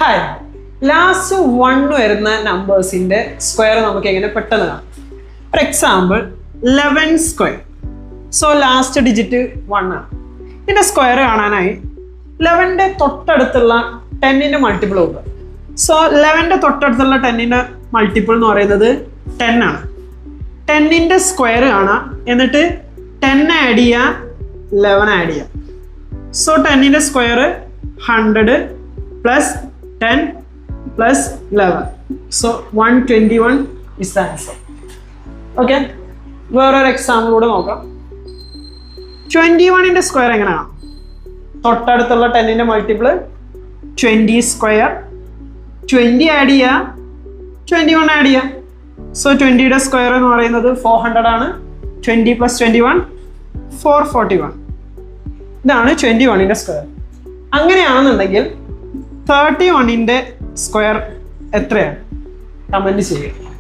Hi, last 1 വരുന്ന നമ്പേഴ്സിന്റെ square നമുക്ക് എങ്ങനെ പെട്ടെന്ന് കാണാം. For example 11 square. So last digit 1 ആണ്. ഇതിന്റെ സ്ക്വയർ കാണാനായി 11ന്റെ തൊട്ടടുത്തുള്ള 10ന്റെ മൾട്ടിപ്പിൾ നോക്കുക. സോ 11ന്റെ തൊട്ടടുത്തുള്ള 10ന്റെ മൾട്ടിപ്പിൾ എന്ന് പറയുന്നത് 10 ആണ്. 10ന്റെ സ്ക്വയർ കാണാം, എന്നിട്ട് 10 ആഡ് ചെയ്യുക, 11 ആഡ് ചെയ്യുക. സോ 10ന്റെ square 100 plus 10 plus 11. So 121 is the answer. Okay, വേറൊരു എക്സാമ്പിൾ കൂടെ നോക്കാം. 21ന്റെ സ്ക്വയർ എങ്ങനെയാണ്? തൊട്ടടുത്തുള്ള 10ന്റെ മൾട്ടിപ്പിൾ 20 സ്ക്വയർ, 20 ആഡ് ചെയ്യുക, 21 ആഡ് ചെയ്യുക. സോ 20യുടെ സ്ക്വയർ എന്ന് പറയുന്നത് 400 ആണ്. 20 പ്ലസ് 21 441. ഇതാണ് 21ന്റെ സ്ക്വയർ. അങ്ങനെയാണെന്നുണ്ടെങ്കിൽ 31ന്റെ സ്ക്വയർ എത്രയാണ്? കമന്റ് ചെയ്യുക.